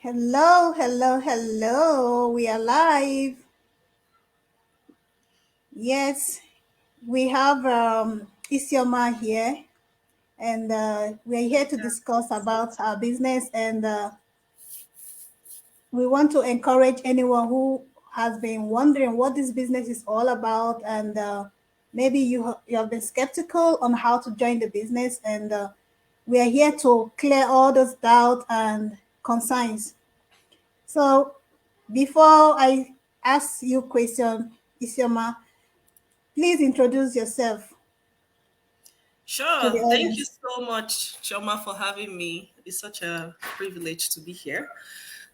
Hello, hello, hello. We are live. Yes, we have Isioma here, and we're here to discuss about our business. And we want to encourage anyone who has been wondering what this business is all about, and maybe you have been skeptical on how to join the business. And we are here to clear all those doubts and concerns. So before I ask you question, Isioma, please introduce yourself to Sure. the Thank you audience. so much, Choma, for having me. It's such a privilege to be here.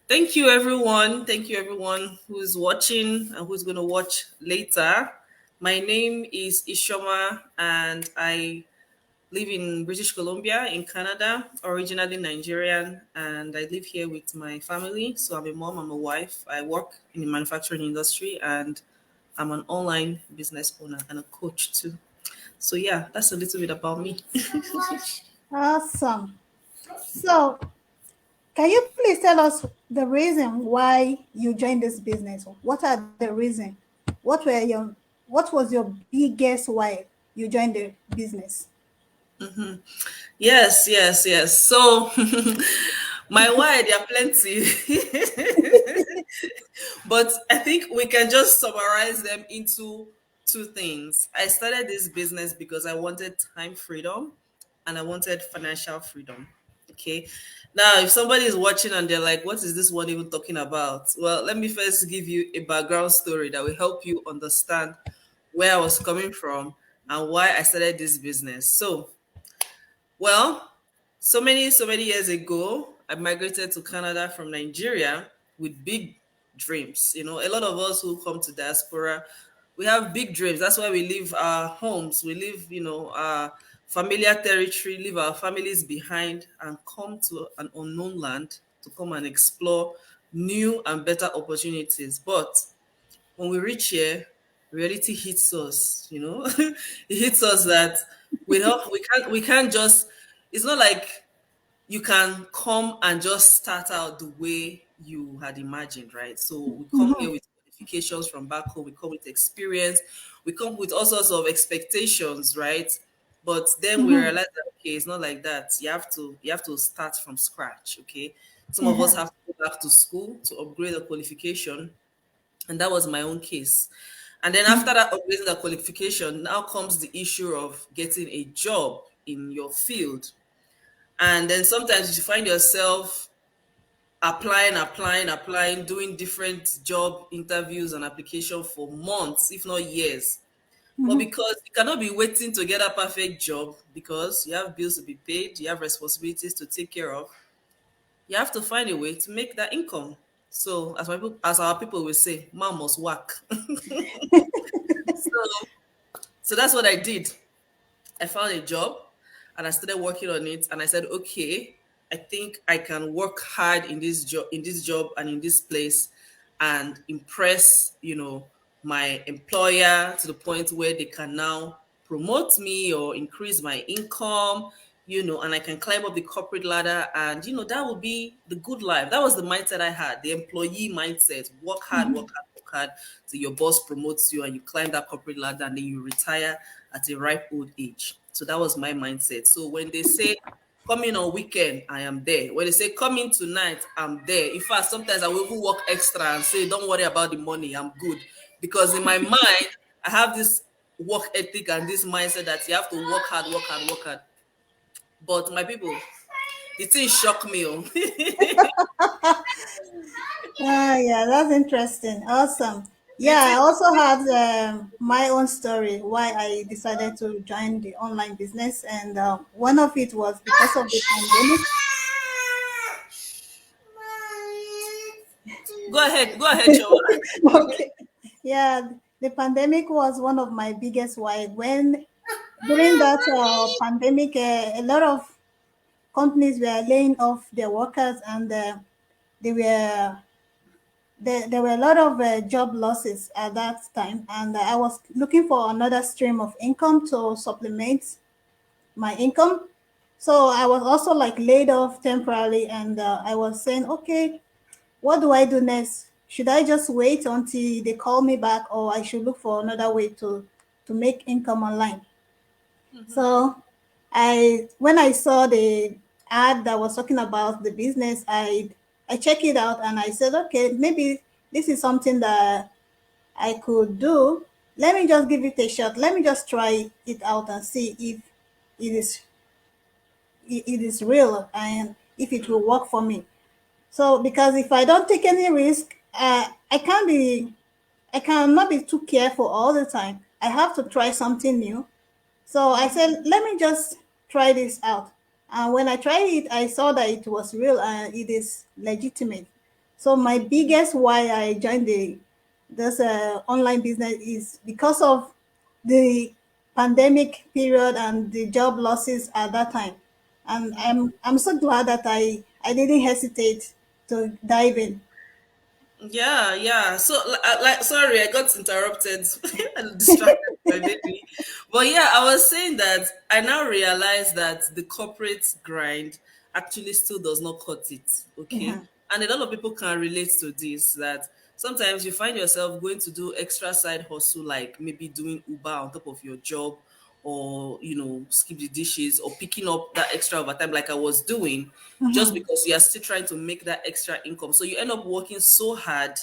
Thank you, everyone. Thank you, everyone who's watching and who's going to watch later. My name is Ishoma, and I live in British Columbia in Canada, originally Nigerian, and I live here with my family. So I'm a mom, I'm a wife. I work in the manufacturing industry, and I'm an online business owner and a coach too. So yeah, that's a little bit about me. Awesome. So, can you please tell us the reason why you joined this business? What are the reason? What were your what was your biggest why you joined the business? Yes. So my why there are plenty. But I think we can just summarize them into two things. I started this business because I wanted time freedom and I wanted financial freedom. Okay. Now, if somebody is watching and they're like, what is this one even talking about? Well, let me first give you a background story that will help you understand where I was coming from and why I started this business. Well, so many years ago, I migrated to Canada from Nigeria with big dreams. You know, a lot of us who come to diaspora, we have big dreams. That's why we leave our homes, we leave, our familiar territory, leave our families behind, and come to an unknown land to come and explore new and better opportunities. But when we reach here, reality hits us, it hits us that we can't just, it's not like you can come and just start out the way you had imagined, right? So we come here with qualifications from back home, we come with experience, we come with all sorts of expectations, right? But then we Mm-hmm. realize that okay, it's not like that. You have to start from scratch, okay? Some of us Uh-huh. have to go back to school to upgrade the qualification, and that was my own case. And then after that upgrading the qualification, now comes the issue of getting a job in your field. And then sometimes you find yourself applying, doing different job interviews and application for months, if not years. But because you cannot be waiting to get a perfect job because you have bills to be paid, you have responsibilities to take care of, you have to find a way to make that income. So as our people will say, man must work. So so that's what I did. I found a job and I started working on it, and I said, okay, I think I can work hard in this job and in this place and impress, my employer to the point where they can now promote me or increase my income, and I can climb up the corporate ladder, and that would be the good life. That was the mindset I had, the employee mindset. Work hard, work hard, work hard till your boss promotes you and you climb that corporate ladder, and then you retire at a ripe old age. So that was my mindset. So when they say come in on weekend, I am there. When they say come in tonight, I'm there. In fact, sometimes I will even work extra and say, don't worry about the money, I'm good. Because in my mind, I have this work ethic and this mindset that you have to work hard, work hard, work hard. But my people, the thing shocked me. Oh. Yeah, that's interesting. Awesome. the Yeah, I thing, also had my own story why I decided to join the online business, and one of it was because of the pandemic. go ahead, Joe. Okay. Yeah, the pandemic was one of my biggest why. When during that pandemic, a lot of companies were laying off their workers, and they were there were a lot of job losses at that time, and I was looking for another stream of income to supplement my income. So I was also like laid off temporarily, and I was saying, okay, what do I do next? Should I just wait until they call me back, or I should look for another way to make income online? So I when I saw the ad that was talking about the business, I checked it out and I said, okay, maybe this is something that I could do. Let me just give it a shot. Let me just try it out and see if it is it is real and if it will work for me. So because if I don't take any risk, I cannot be too careful all the time. I have to try something new. So I said, let me just try this out. And when I tried it, I saw that it was real and it is legitimate. So my biggest why I joined the this online business is because of the pandemic period and the job losses at that time. And I'm so glad that I didn't hesitate to dive in. Yeah, yeah. So, like, sorry, I got interrupted and distracted by baby. But yeah, I was saying that I now realize that the corporate grind actually still does not cut it. Okay, Mhm, and a lot of people can relate to this. That sometimes you find yourself going to do extra side hustle, like maybe doing Uber on top of your job, or skip the dishes, or picking up that extra overtime, like I was doing, just mhm, because you are still trying to make that extra income. So you end up working so hard,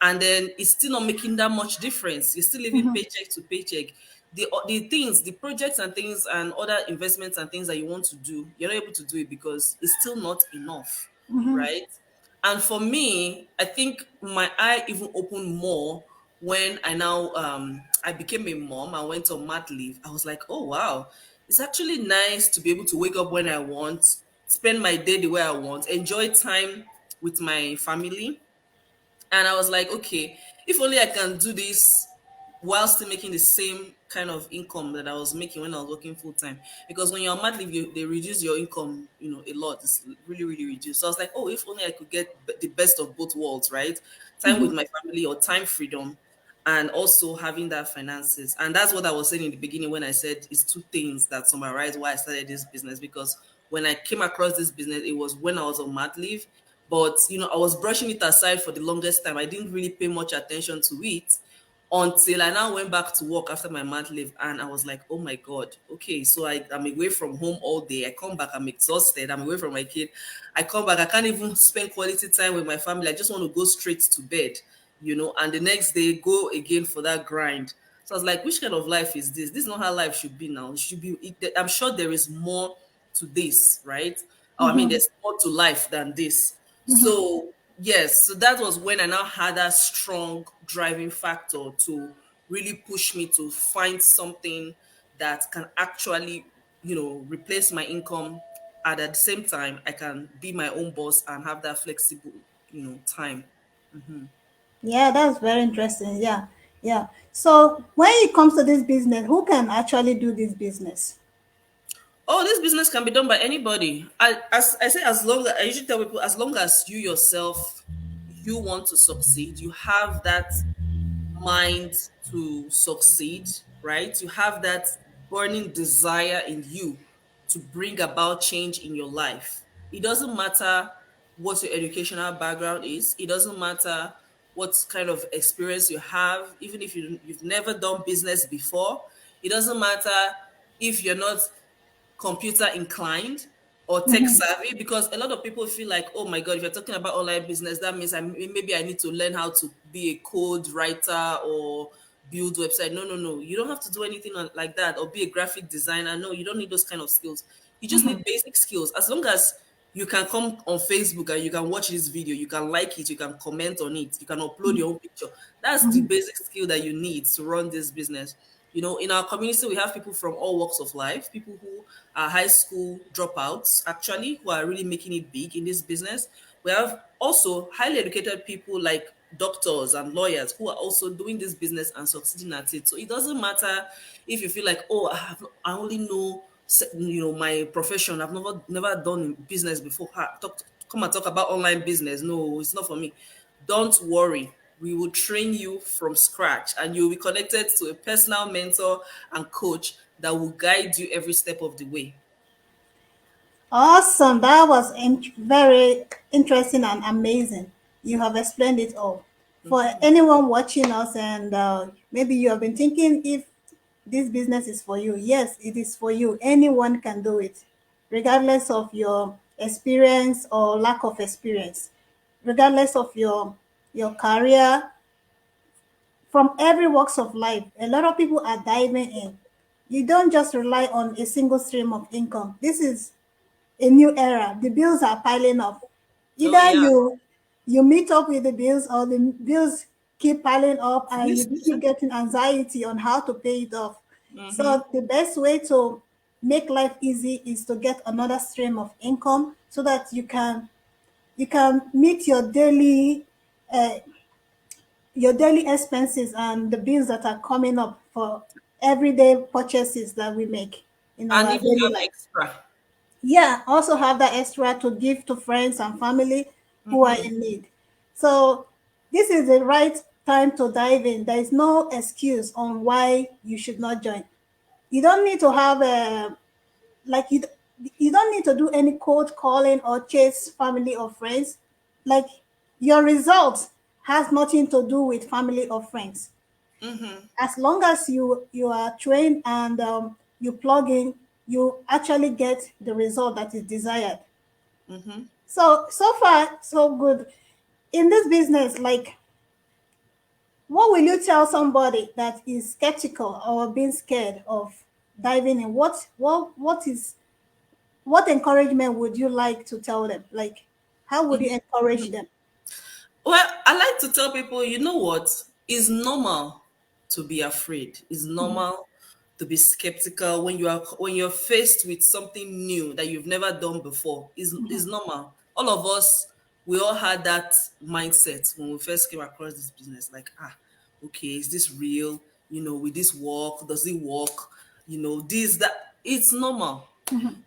and then it's still not making that much difference. You're still living mhm, paycheck to paycheck. The things, the projects and things and other investments and things that you want to do, you're not able to do it because it's still not enough, mhm, right? And for me, I think my eye even opened more when I became a mom. I went on mat leave. I was like, oh wow, it's actually nice to be able to wake up when I want, spend my day the way I want, enjoy time with my family. And I was like, okay, if only I can do this while still making the same kind of income that I was making when I was working full time. Because when you're on mat leave, they reduce your income, a lot. It's really, really reduced. So I was like, oh, if only I could get the best of both worlds, right? Time with mhm. my family, or time freedom, and also having that finances. And that's what I was saying in the beginning when I said it's two things that summarize why I started this business. Because when I came across this business, it was when I was on mat leave, but I was brushing it aside for the longest time. I didn't really pay much attention to it until I now went back to work after my mat leave, and I was like, oh my God, okay, so I'm away from home all day. I come back, I'm exhausted, I'm away from my kid. I come back, I can't even spend quality time with my family. I just want to go straight to bed, and the next day go again for that grind. So I was like, which kind of life is this? This is not how life should be now. It should be, I'm sure there is more to this, right? Oh, I mean, there's more to life than this. So yes, so that was when I now had that strong driving factor to really push me to find something that can actually, replace my income. And at the same time, I can be my own boss and have that flexible, time. Yeah, that's very interesting. Yeah, yeah. So when it comes to this business, who can actually do this business? Oh, this business can be done by anybody. As I say, as long as I usually tell people, as long as you yourself, you want to succeed, you have that mind to succeed, right? You have that burning desire in you to bring about change in your life. It doesn't matter what your educational background is, it doesn't matter what kind of experience you have, even if you've never done business before. It doesn't matter if you're not computer inclined or tech savvy, because a lot of people feel like, oh my god, if you're talking about online business, that means maybe I need to learn how to be a code writer or build website. No, no, no, you don't have to do anything like that, or be a graphic designer. No, you don't need those kind of skills. You just need basic skills. As long as you can come on Facebook and you can watch this video, you can like it, you can comment on it, you can upload your own picture. That's the basic skill that you need to run this business. In our community, we have people from all walks of life, people who are high school dropouts, actually, who are really making it big in this business. We have also highly educated people like doctors and lawyers who are also doing this business and succeeding at it. So it doesn't matter if you feel like, oh, I only know, my profession. I've never done business before. Come and talk about online business. No, it's not for me. Don't worry. We will train you from scratch, and you'll be connected to a personal mentor and coach that will guide you every step of the way. Awesome. That was very interesting and amazing. You have explained it all. For Mhm. anyone watching us, and maybe you have been thinking if this business is for you, yes, it is for you. Anyone can do it, regardless of your experience or lack of experience, regardless of your career, from every walks of life. A lot of people are diving in. You don't just rely on a single stream of income. This is a new era. The bills are piling up. Oh Either yeah. you meet up with the bills, or the bills keep piling up and you keep getting anxiety on how to pay it off. Mm-hmm. So the best way to make life easy is to get another stream of income so that you can meet uh, your daily expenses and the bills that are coming up for everyday purchases that we make in And our even daily have life. extra. Yeah, also have that extra to give to friends and family who are Mm-hmm. in need. So this is the right time to dive in. There is no excuse on why you should not join. You don't need to have a like you don't need to do any cold calling or chase family or friends. Like, your results has nothing to do with family or friends. Mm-hmm. As long as you are trained and you plug in, you actually get the result that is desired. Mm-hmm. So far so good in this business. Like, what will you tell somebody that is skeptical or being scared of diving in? What encouragement would you like to tell them? Like, how would you encourage them? Well, I like to tell people, you know what? It's normal to be afraid. It's normal to be skeptical when you're faced with something new that you've never done before. Is normal. All of us, we all had that mindset when we first came across this business. Like, okay, is this real? Will this work? Does it work? This, that. It's normal.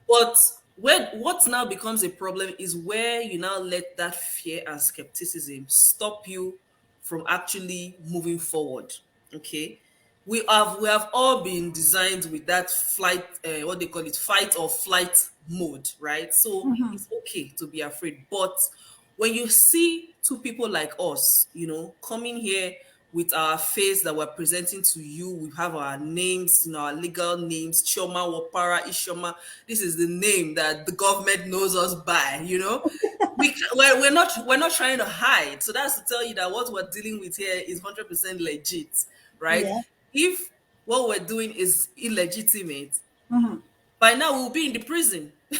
But what now becomes a problem is where you now let that fear and skepticism stop you from actually moving forward. Okay, we have all been designed with that flight, what they call it, fight or flight mode, right? So it's okay to be afraid, but when you see two people like us, coming here with our face that we're presenting to you, we have our names, our legal names, Choma, Wapara, Ishoma. This is the name that the government knows us by. We're not trying to hide. So that's to tell you that what we're dealing with here is 100% legit, right? Yeah. If what we're doing is illegitimate, Mhm. by now we'll be in the prison. We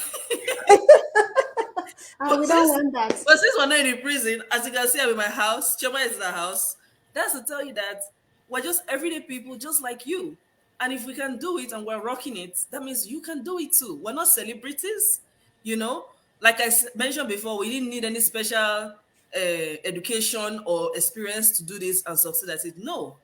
But don't since want that. but since we're not in prison, as you can see, I'm in my house. Choma is in the house. That's to tell you that we're just everyday people, just like you. And if we can do it and we're rocking it, that means you can do it too. We're not celebrities, you know. Like mentioned before, we didn't need any special education or experience to do this and succeed at it. No,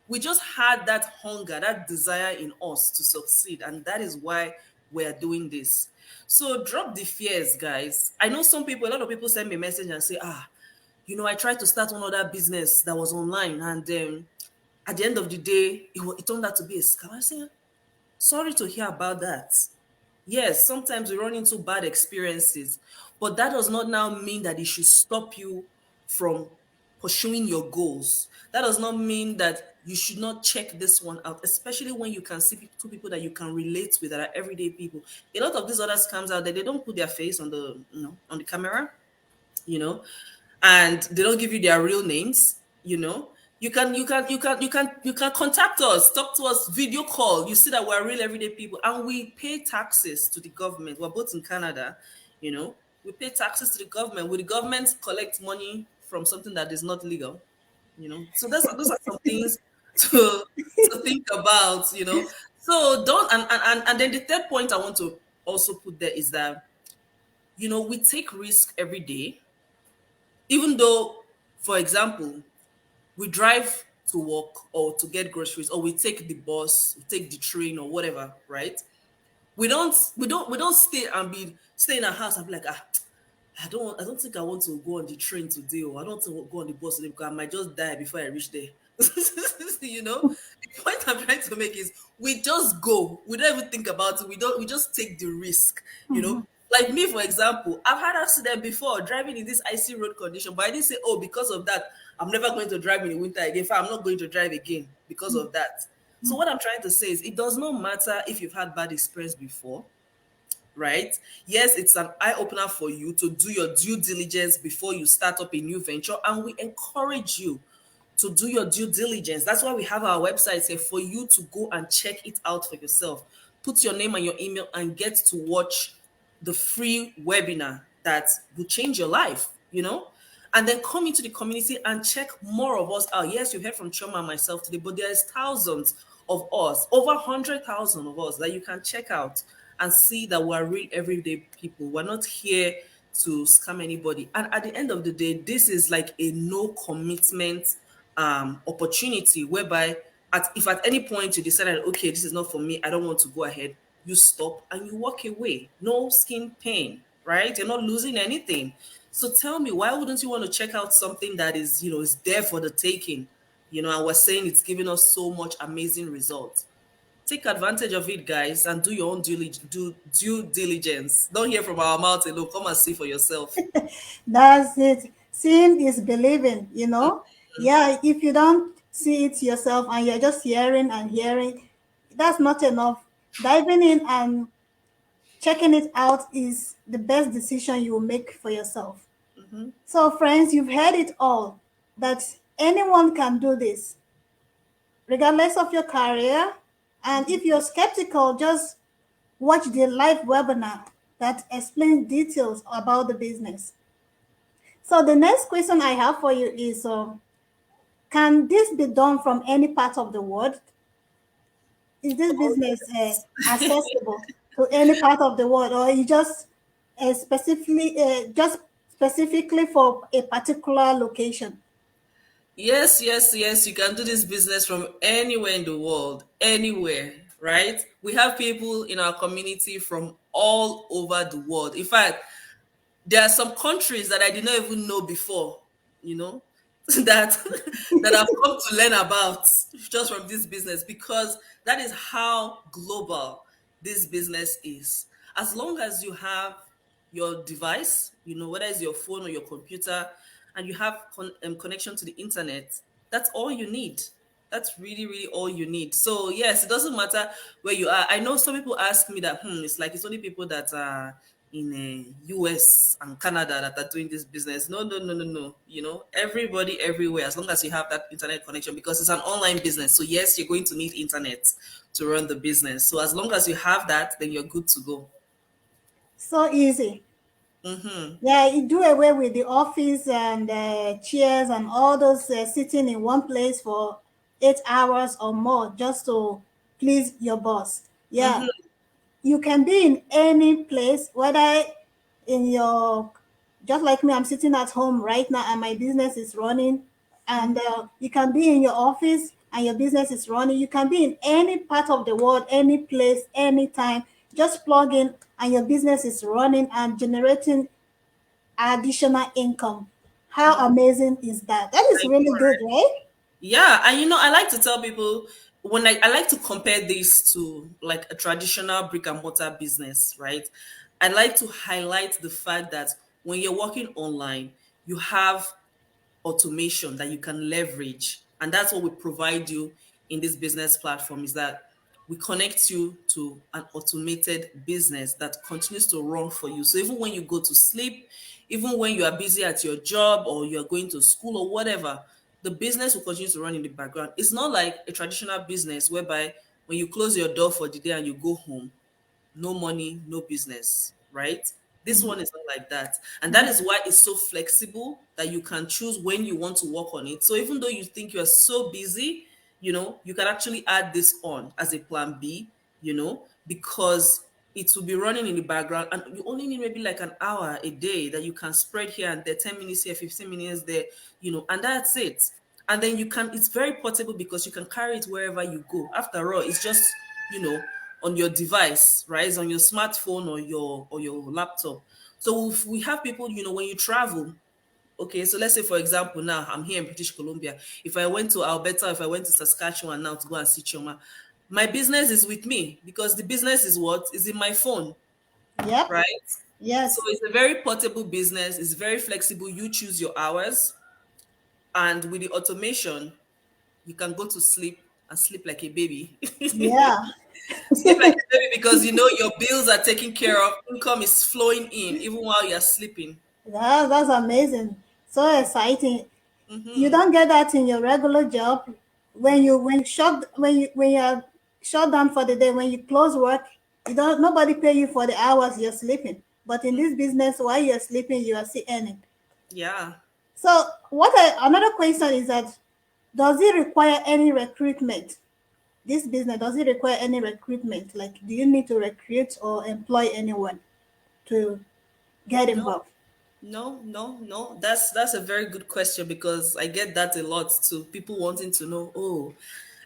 we just had that hunger, that desire in us to succeed, and that is why we're doing this. So drop the fears, guys. I know a lot of people send me a message and say, I tried to start one other business that was online, and at the end of the day, it turned out to be a scam. I say, sorry to hear about that. Yes, sometimes we run into bad experiences, but that does not now mean that it should stop you from pursuing your goals. That does not mean that you should not check this one out, especially when you can see two people that you can relate with that are everyday people. A lot of these other scams out there, they don't put their face on the camera, you know and they don't give you their real names. You can contact us, talk to us, video call. You see that we're real everyday people and we pay taxes to the government. We're both in Canada. We pay taxes to the government. Will the government collect money from something that is not legal? So those are some things to think about. So don't and then the third point I want to also put there is that we take risk every day, even though, for example, we drive to work or to get groceries, or we take the bus, we take the train or whatever, right? We don't stay in our house and be like, I don't think I want to go on the train today, or I don't want to go on the bus today because I might just die before I reach there. The point I'm trying to make is we just go. We don't even think about it. We just take the risk. Like me, for example, I've had accident before driving in this icy road condition, but I didn't say, oh, because of that, I'm never going to drive in the winter again. In fact, I'm not going to drive again because of that. So what I'm trying to say is it does not matter if you've had bad experience before, right? Yes, it's an eye opener for you to do your due diligence before you start up a new venture, and we encourage you to do your due diligence. That's why we have our website here for you to go and check it out for yourself. Put your name and your email and get to watch the free webinar that will change your life, and then come into the community and check more of us out. Yes, you heard from Choma and myself today, but there's thousands of us, over 100,000 of us that you can check out and see that we're real everyday people. We're not here to scam anybody. And at the end of the day, this is like a no commitment opportunity whereby if at any point you decided, okay, this is not for me, I don't want to go ahead, you stop and you walk away. No skin pain, right? You're not losing anything. So tell me, why wouldn't you want to check out something that is there for the taking? And we're saying it's giving us so much amazing results. Take advantage of it, guys, and do your own due diligence. Don't hear from our mouth alone. Come and see for yourself. That's it. Seeing is believing, you know? Yeah, if you don't see it yourself and you're just hearing and hearing, that's not enough. Diving in and checking it out is the best decision you will make for yourself. So, friends, you've heard it all that anyone can do this, regardless of your career. And if you're skeptical, just watch the live webinar that explains details about the business. So the next question I have for you is, can this be done from any part of the world? Is this Oh, business yes. accessible to any part of the world, or you just specifically for a particular location? Yes, yes, yes. You can do this business from anywhere in the world, anywhere, right? We have people in our community from all over the world. In fact, there are some countries that I did not even know before, you know, that that I've come to learn about just from this business, because that is how global this business is. As long as you have your device, whether it's your phone or your computer, and you have connection to the internet, that's all you need. That's really, really all you need. So yes, it doesn't matter where you are. I know some people ask me that, it's like it's only people that are in US and Canada that are doing this business. No, no, no, no, no. Everybody everywhere, as long as you have that internet connection, because it's an online business. So yes, you're going to need internet to run the business. So as long as you have that, then you're good to go. So easy. Mm-hmm. Yeah, you do away with the office and chairs and all those sitting in one place for 8 hours or more just to please your boss. Yeah, Mm-hmm. you can be in any place, whether in your, just like me, I'm sitting at home right now and my business is running. And you can be in your office and your business is running. You can be in any part of the world, any place, anytime. Just plug in and your business is running and generating additional income. How amazing is that? That is I really good, right? Yeah, and I like to tell people when I like to compare this to like a traditional brick and mortar business, right? I like to highlight the fact that when you're working online, you have automation that you can leverage, and that's what we provide you in this business platform, is that we connect you to an automated business that continues to run for you. So even when you go to sleep, even when you are busy at your job or you're going to school or whatever, the business will continue to run in the background. It's not like a traditional business whereby when you close your door for the day and you go home, no money, no business, right? This one is not like that. And that is why it's so flexible that you can choose when you want to work on it. So even though you think you are so busy, you can actually add this on as a plan B, because it will be running in the background and you only need maybe like an hour a day that you can spread here and there, 10 minutes here, 15 minutes there, and that's it. And then it's very portable because you can carry it wherever you go. After all, it's just, you know, on your device, right? It's on your smartphone or your laptop. So if we have people, when you travel, okay, so let's say for example, now I'm here in British Columbia. If I went to Alberta, if I went to Saskatchewan now to go and see Choma, my business is with me because the business is what is in my phone, Yep. right? So Yes. it's a very portable business. It's very flexible. You choose your hours, and with the automation, you can go to sleep and sleep like a baby. Yeah. Sleep like a baby because you know your bills are taken care of. Income is flowing in even while you're sleeping. That's amazing. So exciting. You Hmm. don't get that in your regular job. When you are shut down for the day, when you close work, you don't nobody pay you for the hours you're sleeping. But in this business, while you're sleeping, you are still earning. Yeah. So another question is that, does it require any recruitment? This business, does it require any recruitment? Like, do you need to recruit or employ anyone to get No. involved? No. That's a very good question because I get that a lot too. People wanting to know, oh,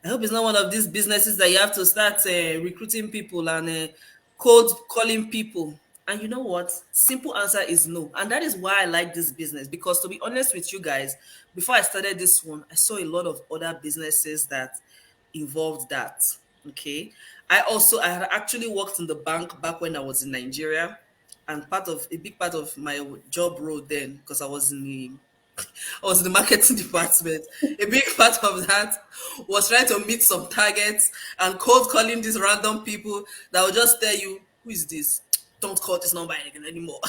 I hope it's not one of these businesses that you have to start recruiting people and cold calling people. And you know what? Simple answer is no. And that is why I like this business because to be honest with you guys, before I started this one, I saw a lot of other businesses that involved that. Okay. I had actually worked in the bank back when I was in Nigeria, and part of a big part of my job role then, because I was in the marketing department. A big part of that was trying to meet some targets and cold calling these random people that will just tell you, who is this? Don't call this number again anymore.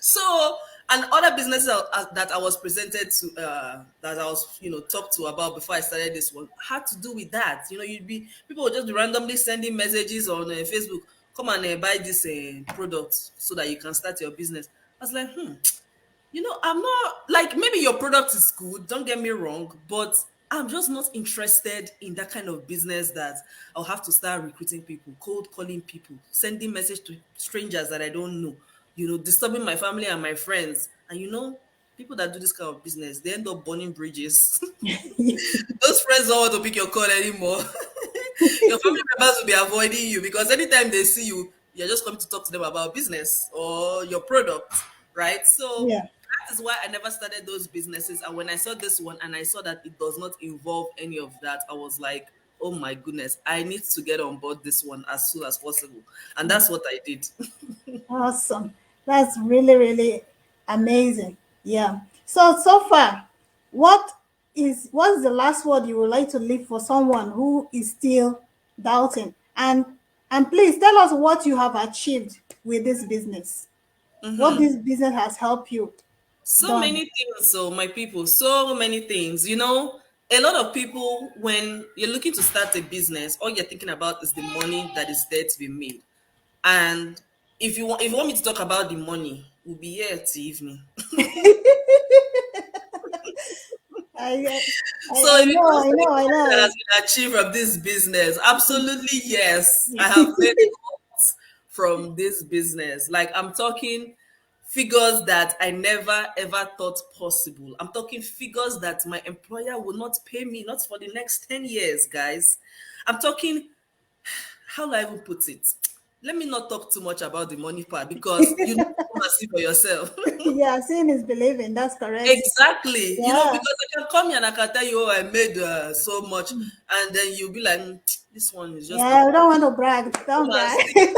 So, and other businesses that I was presented to, that I was, talked to about before I started this one, had to do with that. People would just be randomly sending messages on Facebook, come and buy this product so that you can start your business. I was like, I'm not like maybe your product is good, don't get me wrong, but I'm just not interested in that kind of business that I'll have to start recruiting people, cold calling people, sending message to strangers that I don't know, disturbing my family and my friends. And people that do this kind of business, they end up burning bridges. Those friends don't want to pick your call anymore. Your family members will be avoiding you because anytime they see you, you're just coming to talk to them about business or your product, right? So Yeah. that is why I never started those businesses. And when I saw this one and I saw that it does not involve any of that, I was like, oh my goodness, I need to get on board this one as soon as possible. And that's what I did. Awesome. That's really, really amazing. Yeah. So far, what's the last word you would like to leave for someone who is still doubting? And please tell us what you have achieved with this business. What this business has helped you So done. many things, so my people, so many things. A lot of people, when you're looking to start a business, all you're thinking about is the money that is there to be made. And if you want me to talk about the money, we'll be here till evening. I I, So I if it know, comes I to the know, I money that know. has been achieved from this business, absolutely yes. I have made a lot from this business. Like I'm talking figures that I never ever thought possible. I'm talking figures that my employer will not pay me, not for the next 10 years, guys. I'm talking, how do I even put it? Let me not talk too much about the money part because you need to come and see for yourself. Yeah, seeing is believing. That's correct. Exactly. Yeah. Because I can come here and I can tell you, oh, I made so much. And then you'll be like, this one is just Yeah, talking. we don't want to brag. Come Don't and brag. see. Exactly.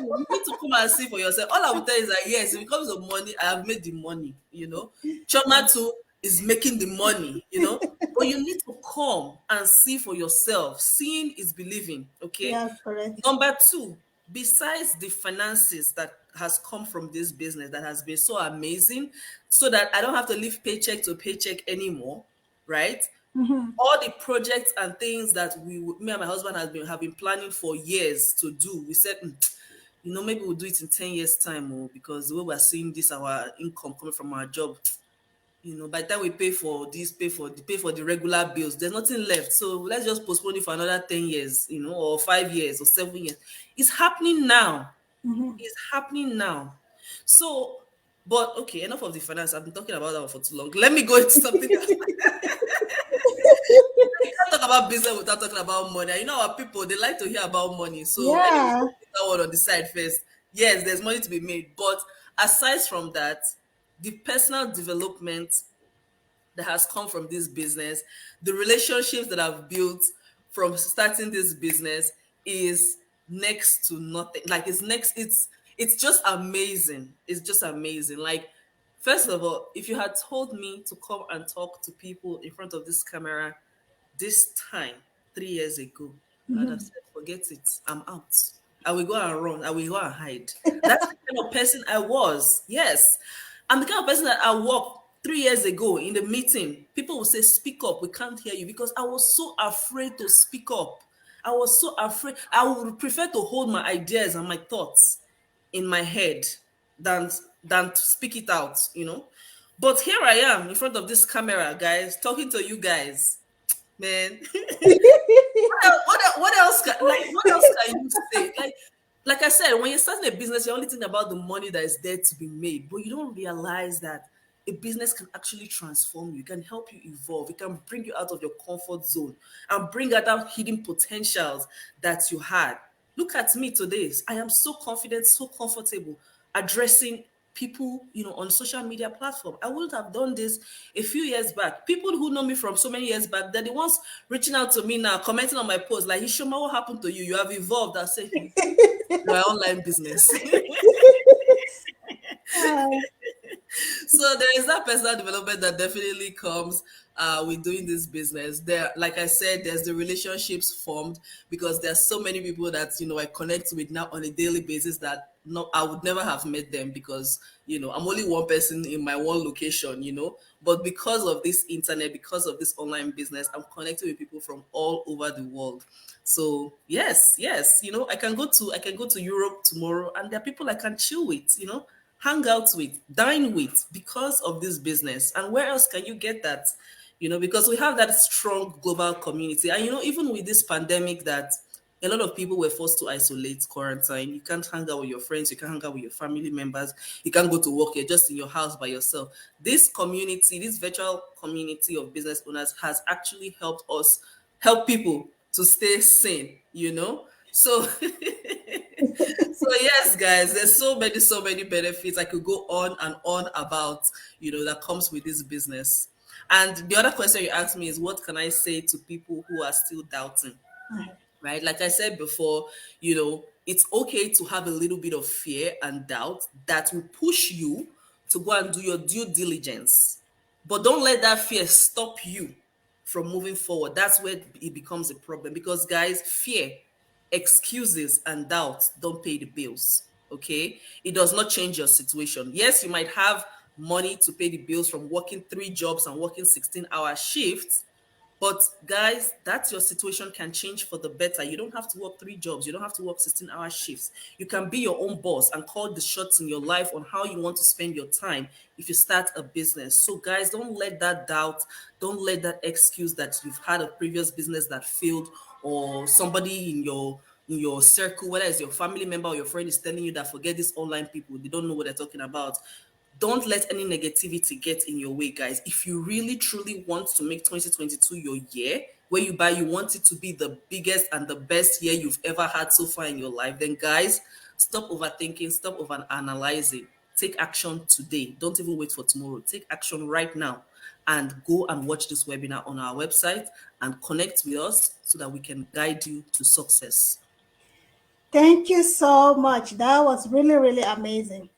You need to come and see for yourself. All I will tell you is that, yes, when it comes to money, I have made the money. Choma too is making the money. But you need to come and see for yourself. Seeing is believing, okay? Yes, correct. Number two, besides the finances that has come from this business that has been so amazing, so that I don't have to live paycheck to paycheck anymore, right? All the projects and things that me and my husband have been planning for years to do. We said, maybe we'll do it in 10 years time, because the way we're seeing this, our income coming from our job, by the time we pay for this, pay for the regular bills, there's nothing left. So let's just postpone it for another 10 years, or 5 years or 7 years. It's happening now. It's happening now. So, but okay, enough of the finance. I've been talking about that one for too long. Let me go into something else. You can't talk about business without talking about money. And our people, they like to hear about money. So anyways, Yeah. let's put that one on the side first. Yes, there's money to be made. But aside from that, the personal development that has come from this business, the relationships that I've built from starting this business is next to nothing. Like it's just amazing. It's just amazing. Like, first of all, if you had told me to come and talk to people in front of this camera this time 3 years ago, I'd have said, forget it. I'm out. I will go and run. I will go and hide. That's the kind of person I was. Yes. I'm the kind of person that I walk 3 years ago in the meeting. People will say, speak up. We can't hear you, because I was so afraid to speak up. I was so afraid. I would prefer to hold my ideas and my thoughts in my head than than to speak it out. But here I am in front of this camera, guys, talking to you guys, man. What else what else can you say? Like I said, when you're starting a business, you only think about the money that is there to be made, but you don't realize that a business can actually transform you, can help you evolve, it can bring you out of your comfort zone and bring out that hidden potentials that you had. Look at me today. I am so confident, so comfortable addressing people, on social media platform. I wouldn't have done this a few years back. People who know me from so many years back, they're the ones reaching out to me now, commenting on my post, like, Ishoma, what happened to you? You have evolved. I say, your online business. Uh, So there is that personal development that definitely comes with doing this business. There, like I said, there's the relationships formed, because there's so many people that I connect with now on a daily basis that no, I would never have met them, because I'm only one person in my one location. But because of this internet, because of this online business, I'm connected with people from all over the world. So yes, yes, I can go to Europe tomorrow, and there are people I can chill with, hang out with, dine with, because of this business. And where else can you get that? Because we have that strong global community. And even with this pandemic, that a lot of people were forced to isolate, quarantine. You can't hang out with your friends, you can't hang out with your family members, you can't go to work, you're just in your house by yourself. This community, this virtual community of business owners, has actually helped us help people to stay sane. So so yes, guys, there's so many benefits I could go on and on about, that comes with this business. And the other question you asked me is, what can I say to people who are still doubting? Right? Like I said before, it's okay to have a little bit of fear and doubt that will push you to go and do your due diligence. But don't let that fear stop you from moving forward. That's where it becomes a problem, because, guys, fear, excuses, and doubt don't pay the bills. Okay? It does not change your situation. Yes, you might have money to pay the bills from working 3 jobs and working 16-hour shifts, but, guys, that's your situation can change for the better. You don't have to work 3 jobs. You don't have to work 16-hour shifts. You can be your own boss and call the shots in your life on how you want to spend your time if you start a business. So, guys, don't let that doubt, don't let that excuse that you've had a previous business that failed, or somebody in your circle, whether it's your family member or your friend, is telling you that forget these online people, they don't know what they're talking about. Don't let any negativity get in your way, guys. If you really truly want to make 2022 your year, where you want it to be the biggest and the best year you've ever had so far in your life, then, guys, stop overthinking, stop over analyzing. Take action today. Don't even wait for tomorrow. Take action right now, and go and watch this webinar on our website and connect with us so that we can guide you to success. Thank you so much. That was really, really amazing.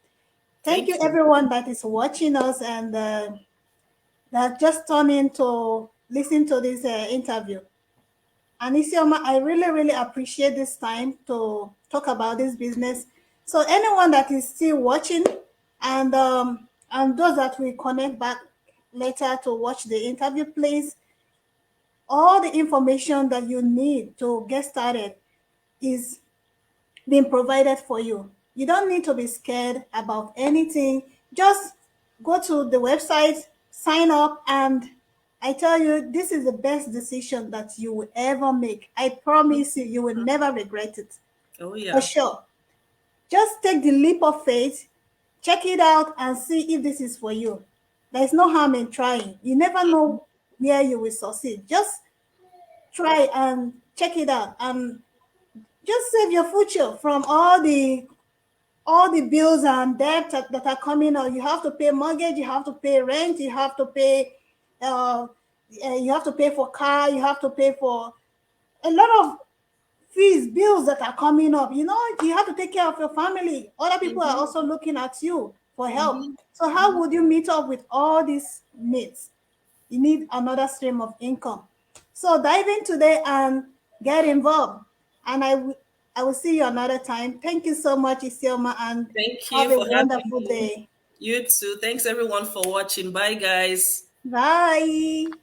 Thank you, Thank you. everyone that is watching us and that just turned in to listen to this interview. And Isioma, I really, really appreciate this time to talk about this business. So anyone that is still watching, and those that will connect back later to watch the interview, please, all the information that you need to get started is being provided for you. You don't need to be scared about anything. Just go to the website, sign up, and I tell you, this is the best decision that you will ever make. I promise you, you will never regret it. Oh, For yeah. sure. Just take the leap of faith, check it out, and see if this is for you. There's no harm in trying. You never know where you will succeed. Just try and check it out, and just save your future from all the bills and debt that are coming out. You have to pay mortgage, you have to pay rent, uh, you have to pay for car, you have to pay for a lot of fees, bills that are coming up. You know, you have to take care of your family. Other people are Mm-hmm. also looking at you for help. Mm-hmm. So how Mm-hmm. would you meet up with all these needs? You need another stream of income. So dive in today and get involved. And I will see you another time. Thank you so much, Isioma, and Thank have you a for having wonderful me. day. You too. Thanks everyone for watching. Bye, guys. Bye.